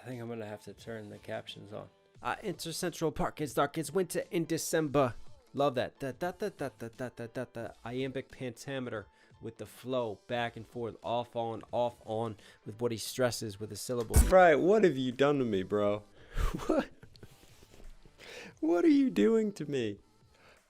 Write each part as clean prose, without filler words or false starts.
I think I'm gonna have to turn the captions on. Enter Central Park. It's dark. It's winter in December. Love that. Iambic pentameter with the flow back and forth, off on, with what he stresses with the syllable. Right, what have you done to me, bro? What are you doing to me?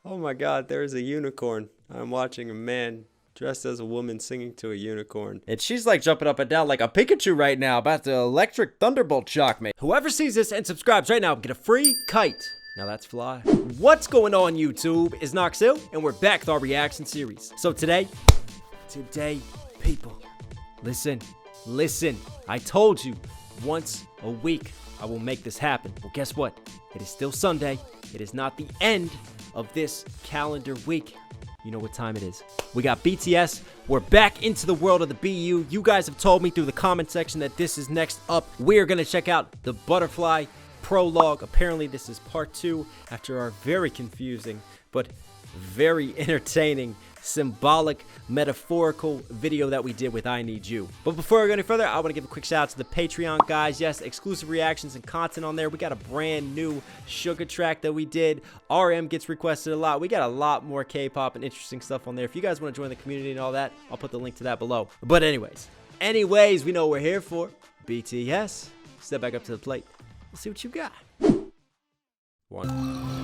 Oh my God, there is a unicorn. I'm watching a man dressed as a woman singing to a unicorn. And she's like jumping up and down like a Pikachu right now, about to electric thunderbolt shock me. Whoever sees this and subscribes right now will get a free kite. Now that's fly. What's going on, YouTube? It's Knox Hill, and we're back with our reaction series. So today, people, listen. I told you, once a week, I will make this happen. Well, guess what? It is still Sunday. It is not the end of this calendar week. You know what time it is. We got BTS. We're back into the world of the BU. You guys have told me through the comment section that this is next up. We're going to check out the Butterfly Prologue. Apparently, this is part 2 after our very confusing but very entertaining, symbolic, metaphorical video that we did with I Need You. But before I go any further, I want to give a quick shout out to the Patreon guys. Yes, exclusive reactions and content on there. We got a brand new Sugar track that we did. RM gets requested a lot. We got a lot more K-pop and interesting stuff on there. If you guys want to join the community and all that, I'll put the link to that below. But anyways, we know what we're here for. BTS, step back up to the plate. Let's see what you got. One.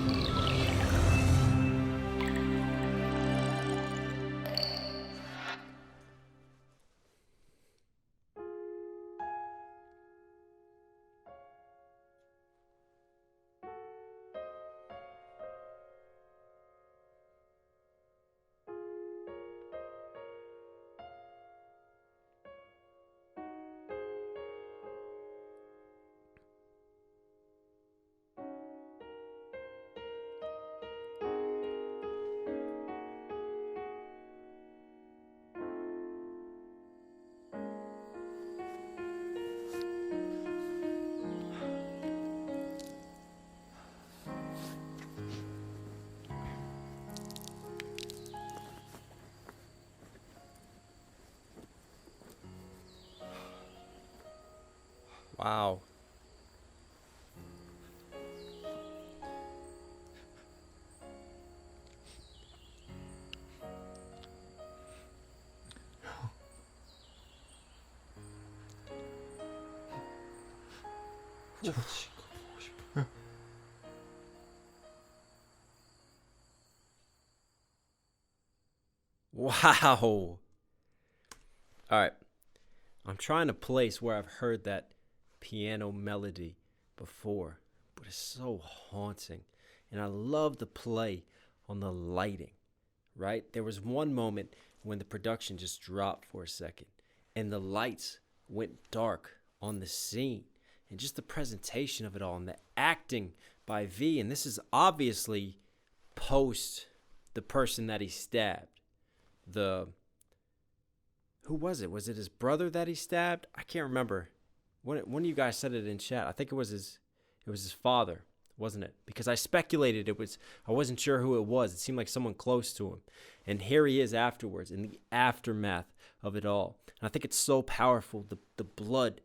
Wow. Wow. All right. I'm trying to place where I've heard that piano melody before, but it's so haunting. And I love the play on the lighting, right? There was one moment when the production just dropped for a second and the lights went dark on the scene, and just the presentation of it all and the acting by V. And this is obviously post the person that he stabbed. Who was it? Was it his brother that he stabbed? I can't remember. One of you guys said it in chat. I think it was his father, wasn't it? Because I speculated I wasn't sure who it was. It seemed like someone close to him. And here he is afterwards in the aftermath of it all. And I think it's so powerful, the blood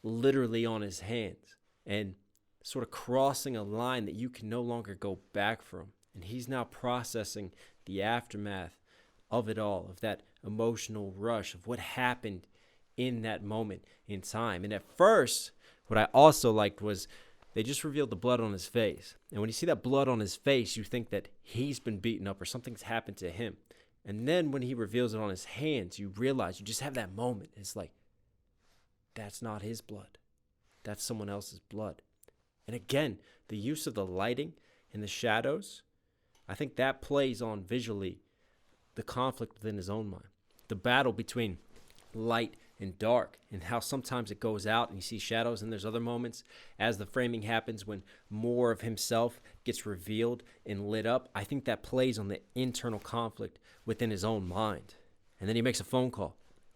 literally on his hands and sort of crossing a line that you can no longer go back from. And he's now processing the aftermath of it all, of that emotional rush of what happened in that moment in time. And at first, what I also liked was they just revealed the blood on his face. And when you see that blood on his face, you think that he's been beaten up or something's happened to him. And then when he reveals it on his hands, you realize, you just have that moment. It's like, that's not his blood. That's someone else's blood. And again, the use of the lighting and the shadows, I think that plays on visually the conflict within his own mind. The battle between light and dark, and how sometimes it goes out and you see shadows, and there's other moments as the framing happens when more of himself gets revealed and lit up. I think that plays on the internal conflict within his own mind. And then he makes a phone call.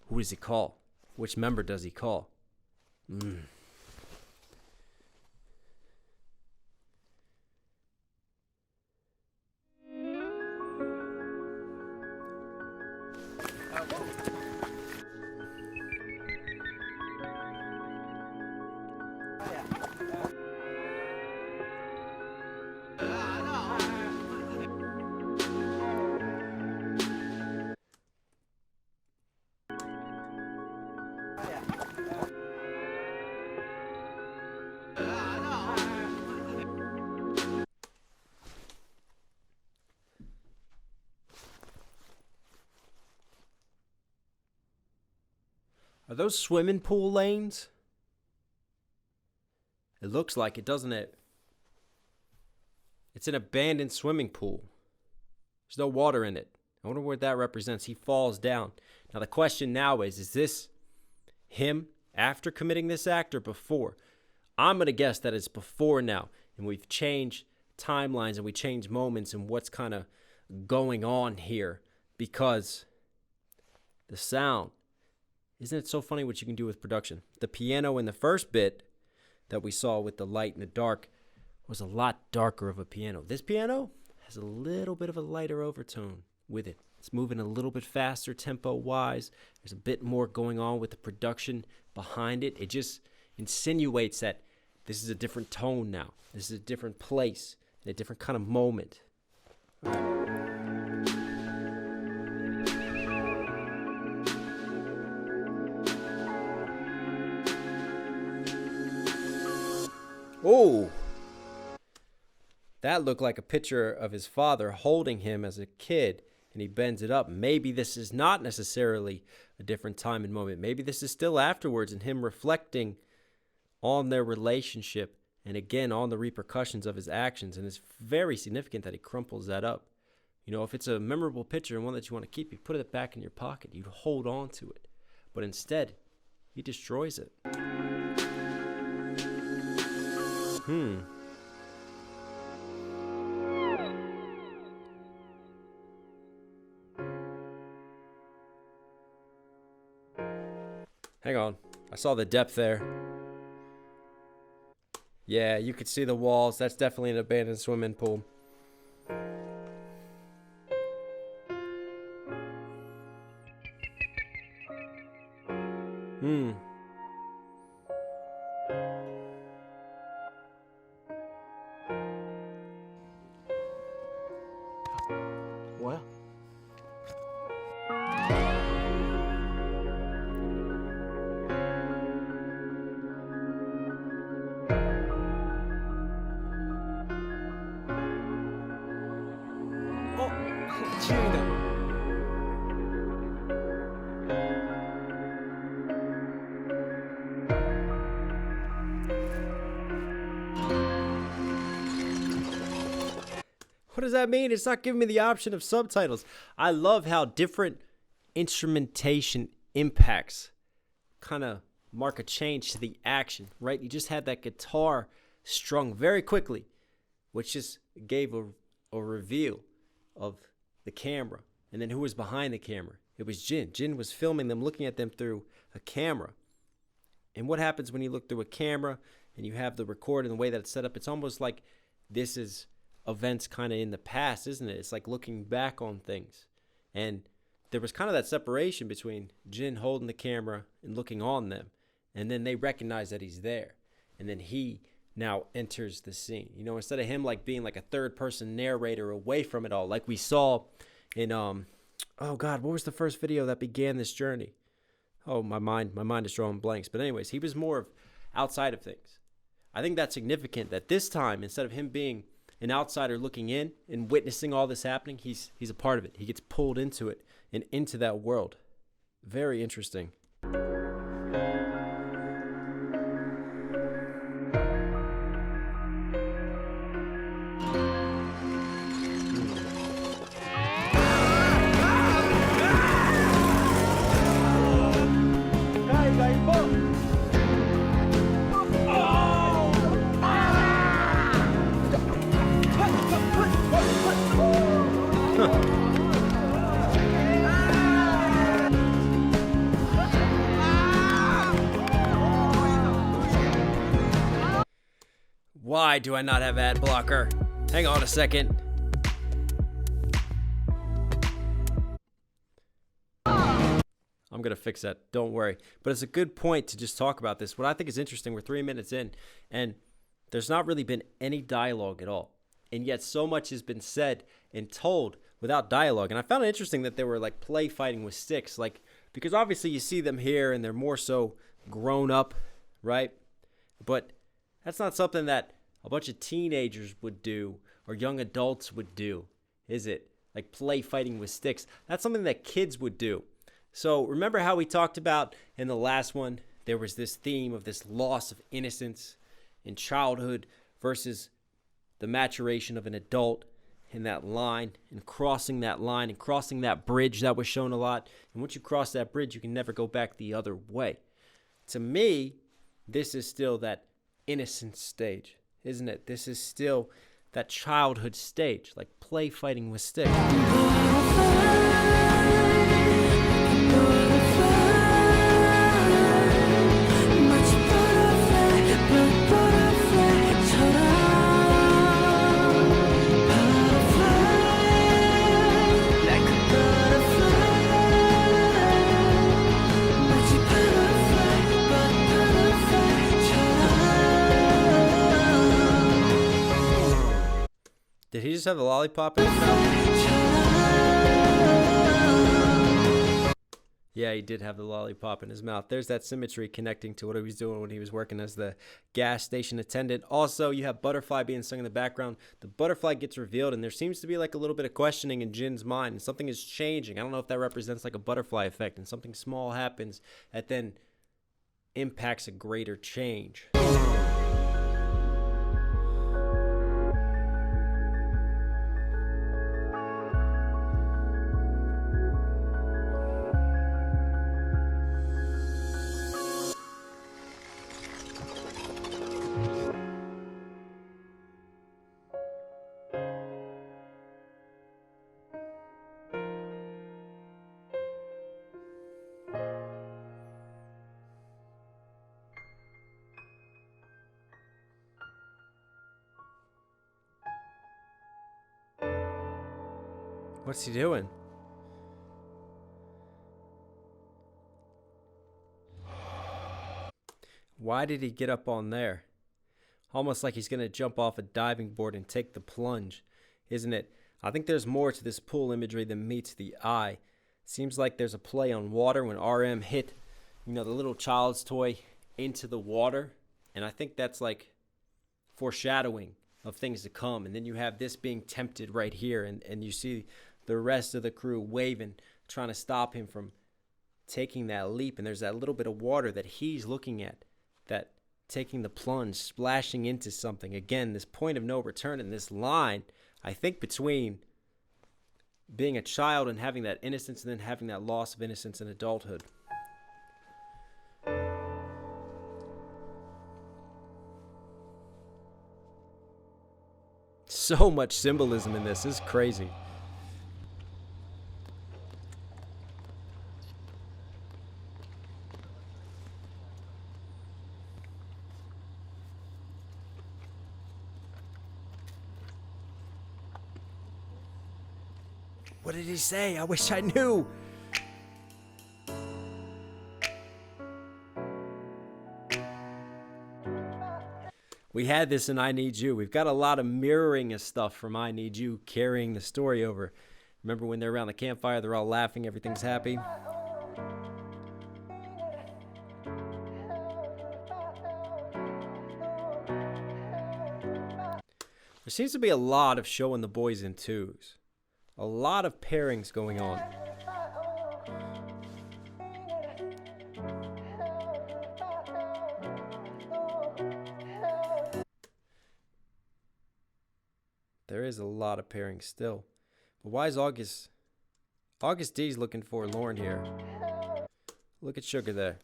Who does he call? Which member does he call? Are those swimming pool lanes? It looks like it, doesn't it? It's an abandoned swimming pool. There's no water in it. I wonder what that represents. He falls down. Now the question now is this him after committing this act or before? I'm going to guess that it's before now. And we've changed timelines and we changed moments and what's kind of going on here. Because the sound, isn't it so funny what you can do with production? The piano in the first bit that we saw with the light and the dark was a lot darker of a piano. This piano has a little bit of a lighter overtone with it. It's moving a little bit faster tempo-wise. There's a bit more going on with the production behind it. It just insinuates that this is a different tone now. This is a different place, a different kind of moment. All right. Oh, that looked like a picture of his father holding him as a kid, and he bends it up. Maybe this is not necessarily a different time and moment. Maybe this is still afterwards and him reflecting on their relationship and again on the repercussions of his actions. And it's very significant that he crumples that up. You know, if it's a memorable picture and one that you want to keep, you put it back in your pocket. You'd hold on to it. But instead, he destroys it. Hang on. I saw the depth there. Yeah, you could see the walls. That's definitely an abandoned swimming pool. What? What does that mean? It's not giving me the option of subtitles. I love how different instrumentation impacts kind of mark a change to the action, right? You just had that guitar strung very quickly, which just gave a reveal of the camera. And then who was behind the camera? It was Jin. Jin was filming them, looking at them through a camera. And what happens when you look through a camera and you have the record and the way that it's set up? It's almost like this is events kind of in the past, isn't it? It's like looking back on things. And there was kind of that separation between Jin holding the camera and looking on them. And then they recognize that he's there. And then he now enters the scene. You know, instead of him like being like a third person narrator away from it all, like we saw in oh God, what was the first video that began this journey? Oh, my mind is drawing blanks. But anyways, he was more of outside of things. I think that's significant that this time, instead of him being an outsider looking in and witnessing all this happening, he's a part of it. He gets pulled into it and into that world. Very interesting. Why do I not have ad blocker? Hang on a second. I'm going to fix that. Don't worry. But it's a good point to just talk about this. What I think is interesting, we're 3 minutes in, and there's not really been any dialogue at all. And yet so much has been said and told without dialogue. And I found it interesting that they were like play fighting with sticks. Like, because obviously you see them here and they're more so grown up, right? But that's not something that a bunch of teenagers would do or young adults would do, is it? Like play fighting with sticks. That's something that kids would do. So remember how we talked about in the last one, there was this theme of this loss of innocence in childhood versus the maturation of an adult, in that line, and crossing that line and crossing that bridge that was shown a lot. And once you cross that bridge, you can never go back the other way. To me, this is still that innocent stage, isn't it? This is still that childhood stage, like play fighting with sticks. Did he just have a lollipop in his mouth? Yeah, he did have the lollipop in his mouth. There's that symmetry connecting to what he was doing when he was working as the gas station attendant. Also, you have Butterfly being sung in the background. The butterfly gets revealed, and there seems to be like a little bit of questioning in Jin's mind, and something is changing. I don't know if that represents like a butterfly effect, and something small happens that then impacts a greater change. What's he doing? Why did he get up on there? Almost like he's going to jump off a diving board and take the plunge, isn't it? I think there's more to this pool imagery than meets the eye. Seems like there's a play on water when RM hit, the little child's toy into the water. And I think that's like foreshadowing of things to come. And then you have this being tempted right here, and you see the rest of the crew waving, trying to stop him from taking that leap. And there's that little bit of water that he's looking at, that taking the plunge, splashing into something. Again, this point of no return in this line, I think between being a child and having that innocence and then having that loss of innocence in adulthood. So much symbolism in this. This is crazy. What did he say? I wish I knew. We had this in I Need You. We've got a lot of mirroring of stuff from I Need You carrying the story over. Remember when they're around the campfire, they're all laughing, everything's happy? There seems to be a lot of showing the boys in twos. A lot of pairings going on. There is a lot of pairings still. But why is August D's looking forlorn here? Look at Sugar there.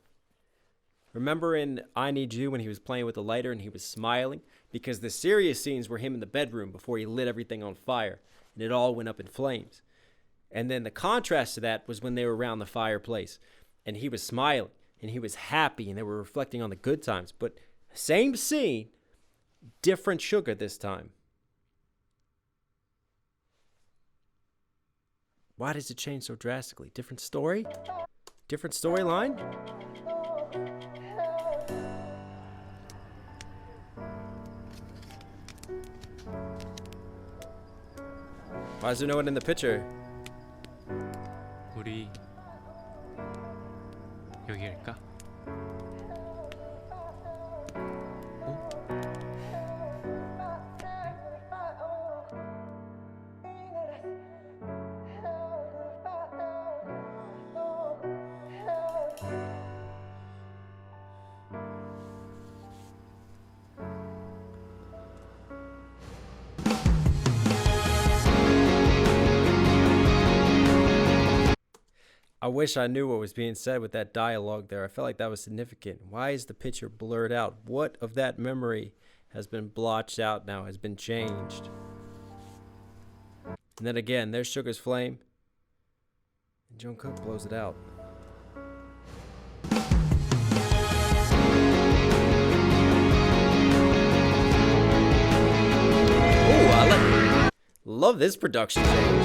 Remember in I Need You when he was playing with the lighter and he was smiling? Because the serious scenes were him in the bedroom before he lit everything on fire. And it all went up in flames. And then the contrast to that was when they were around the fireplace. And he was smiling. And he was happy. And they were reflecting on the good times. But same scene, different Sugar this time. Why does it change so drastically? Different story? Different storyline? Why is there no one in the picture? 우리 여기일까? I wish I knew what was being said with that dialogue there. I felt like that was significant. Why is the picture blurred out? What of that memory has been blotched out now, has been changed? And then again, there's Sugar's flame. And Jungkook blows it out. Oh, I love this production change.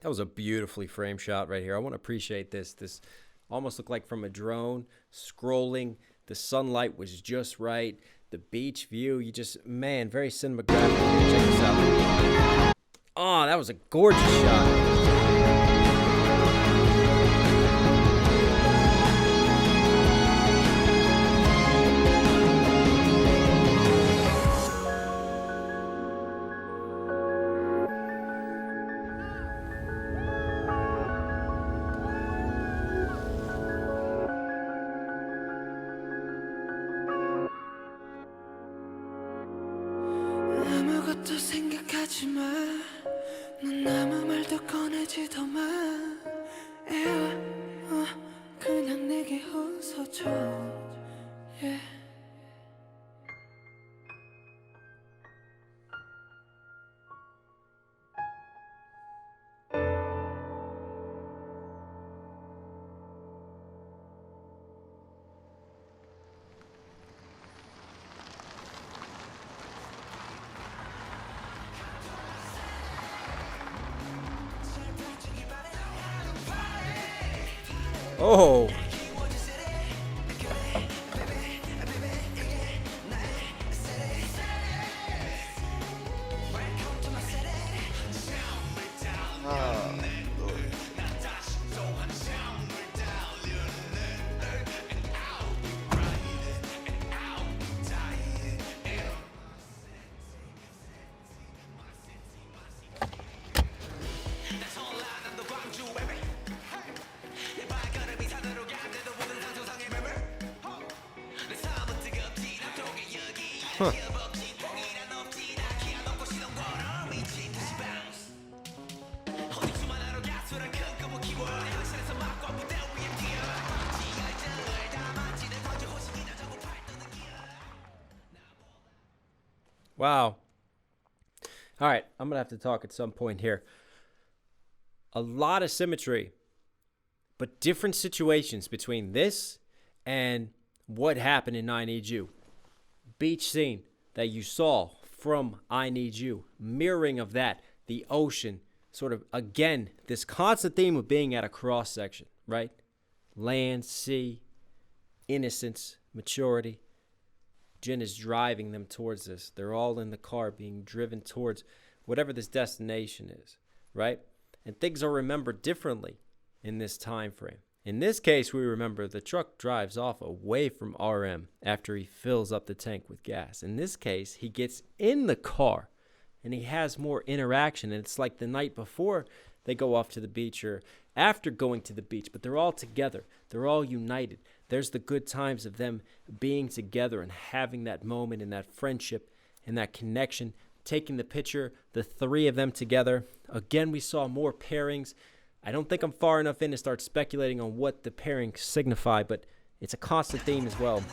That was a beautifully framed shot right here. I want to appreciate this. This almost looked like from a drone, scrolling. The sunlight was just right. The beach view, you just, man, very cinematographic here. Check this out. Oh, that was a gorgeous shot. 아무것도 생각하지 마. 넌 아무 말도 꺼내지도 마. 그냥 내게 웃어줘. Yeah. Oh. Huh. Wow. All right, I'm going to have to talk at some point here. A lot of symmetry, but different situations between this and what happened in I Need You. Beach scene that you saw from I Need You, mirroring of that, the ocean, sort of, again, this constant theme of being at a cross section, right? Land, sea, innocence, maturity. Jin is driving them towards this. They're all in the car being driven towards whatever this destination is, right? And things are remembered differently in this time frame. In this case, we remember the truck drives off away from RM after he fills up the tank with gas. In this case, he gets in the car and he has more interaction. And it's like the night before they go off to the beach or after going to the beach, but they're all together. They're all united. There's the good times of them being together and having that moment and that friendship and that connection, taking the picture, the three of them together. Again, we saw more pairings. I don't think I'm far enough in to start speculating on what the pairings signify, but it's a constant theme as well.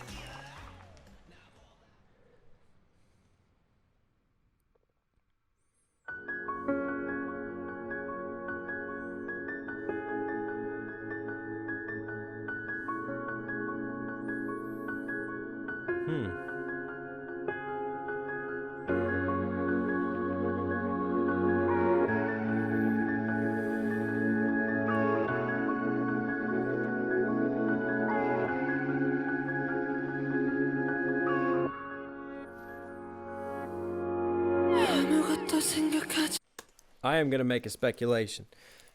I am going to make a speculation.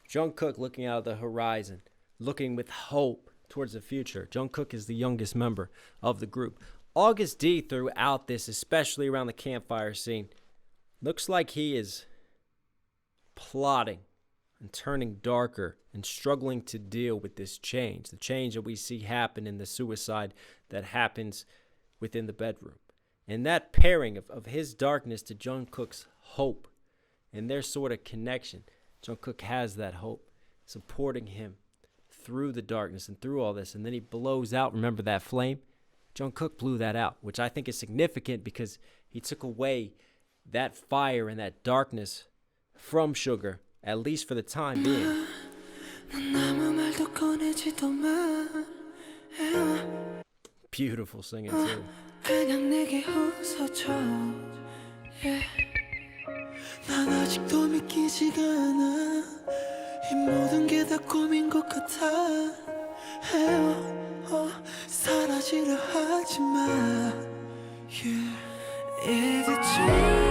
Jungkook looking out of the horizon, looking with hope towards the future. Jungkook is the youngest member of the group. August D throughout this, especially around the campfire scene, looks like he is plotting and turning darker and struggling to deal with this change, the change that we see happen in the suicide that happens within the bedroom. And that pairing of his darkness to Jungkook's hope and their sort of connection. Jungkook has that hope supporting him through the darkness and through all this. And then he blows out, remember that flame? Jungkook blew that out, which I think is significant because he took away that fire and that darkness from Sugar, at least for the time being. Beautiful singing too. 난 아직도 믿기지가 않아 이 모든 게 다 꿈인 것 같아 사라지려 하지 마 yeah. Is it true?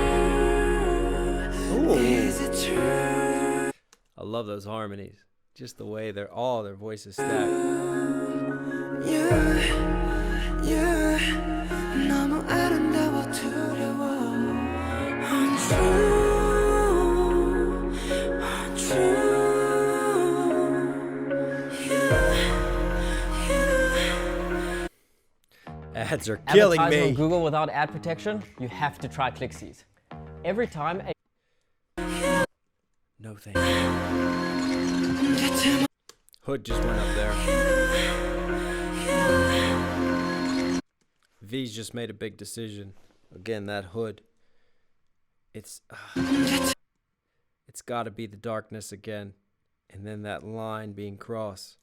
Is it true? I love those harmonies. Just the way they're all their voices stacked. Yeah, yeah. 너무 아름다워 두려워 Untrue Ads are killing Advertising me. on Google without ad protection, you have to try ClickSeeds. Every time a No thank you. Hood just went up there. V's just made a big decision. Again, that Hood. It's got to be the darkness again. And then that line being crossed.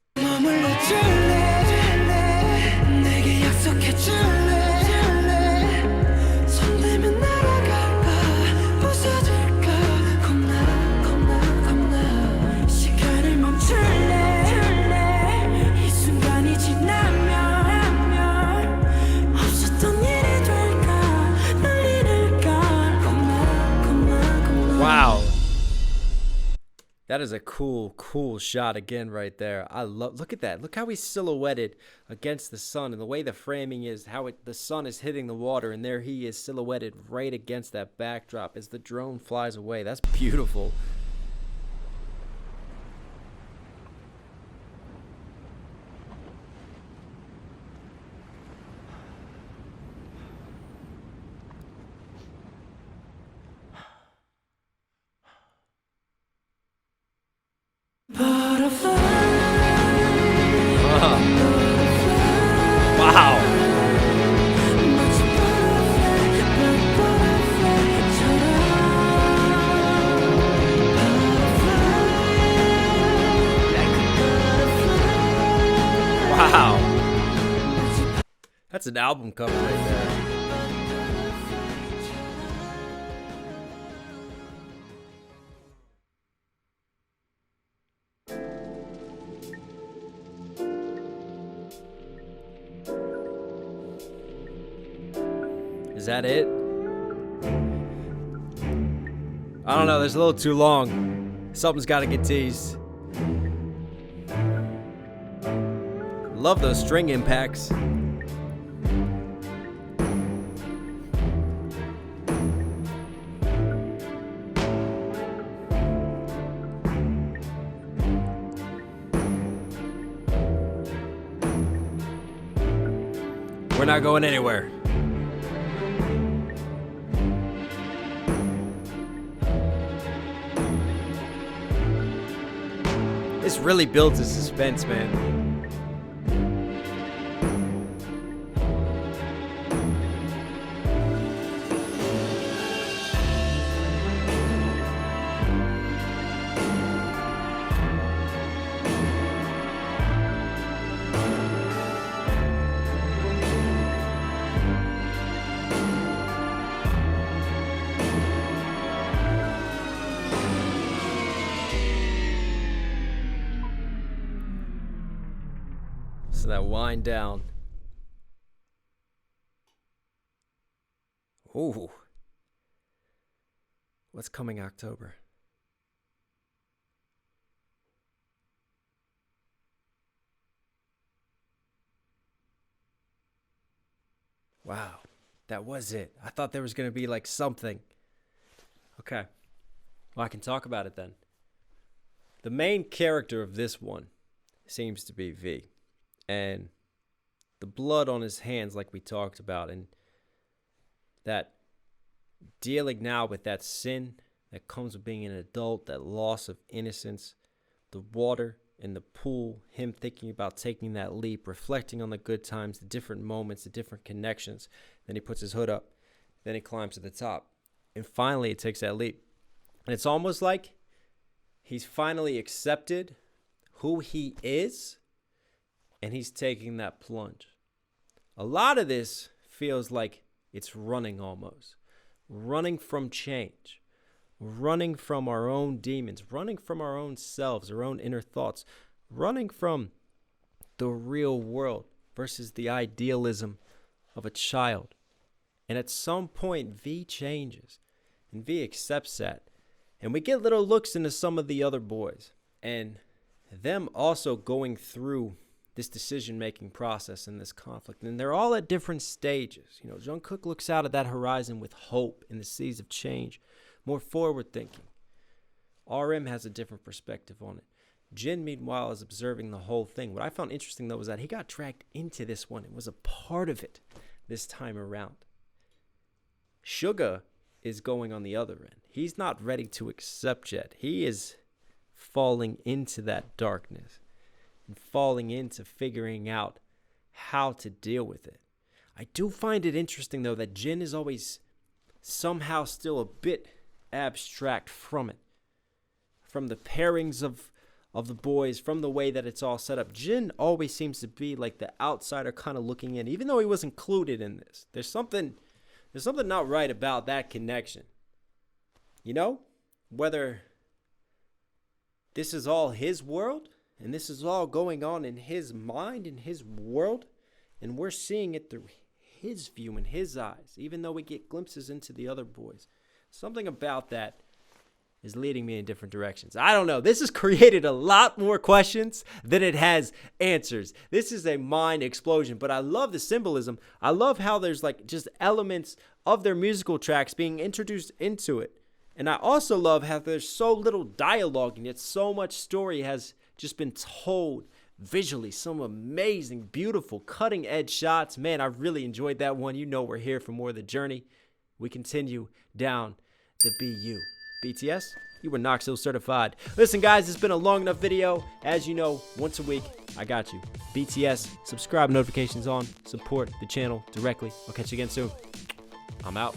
Wow. That is a cool shot again right there. I love, look at that. Look how he's silhouetted against the sun and the way the framing is, how the sun is hitting the water and there he is silhouetted right against that backdrop as the drone flies away. That's beautiful. Wow. Wow. That's an album cover right there. Is that it? I don't know, there's a little too long. Something's gotta get teased. Love those string impacts. We're not going anywhere. This really builds a suspense, man. So that wind down. Ooh. What's coming October? Wow. That was it. I thought there was going to be like something. Okay. Well, I can talk about it then. The main character of this one seems to be V. And the blood on his hands, like we talked about, and that dealing now with that sin that comes with being an adult, that loss of innocence, the water in the pool, him thinking about taking that leap, reflecting on the good times, the different moments, the different connections. Then he puts his hood up, then he climbs to the top, and finally he takes that leap. And it's almost like he's finally accepted who he is, and he's taking that plunge. A lot of this feels like it's running almost. Running from change. Running from our own demons. Running from our own selves, our own inner thoughts. Running from the real world versus the idealism of a child. And at some point, V changes. And V accepts that. And we get little looks into some of the other boys. And them also going through this decision-making process and this conflict. And they're all at different stages. You know, Jungkook looks out at that horizon with hope in the seas of change, more forward-thinking. RM has a different perspective on it. Jin, meanwhile, is observing the whole thing. What I found interesting, though, was that he got dragged into this one. It was a part of it this time around. Suga is going on the other end. He's not ready to accept yet. He is falling into that darkness. And falling into figuring out how to deal with it. I do find it interesting, though, that Jin is always somehow still a bit abstract from it. From the pairings of the boys, from the way that it's all set up. Jin always seems to be like the outsider kind of looking in, even though he was included in this. There's something not right about that connection. You know? Whether this is all his world, and this is all going on in his mind, in his world, and we're seeing it through his view and his eyes, even though we get glimpses into the other boys. Something about that is leading me in different directions. I don't know. This has created a lot more questions than it has answers. This is a mind explosion, but I love the symbolism. I love how there's like just elements of their musical tracks being introduced into it. And I also love how there's so little dialogue and yet so much story has just been told visually. Some amazing, beautiful, cutting edge shots. Man, I really enjoyed that one. You know we're here for more of the journey. We continue down the BU. BTS, you were Knox Hill certified. Listen, guys, it's been a long enough video. As you know, once a week, I got you. BTS, subscribe, notifications on, support the channel directly. I'll catch you again soon. I'm out.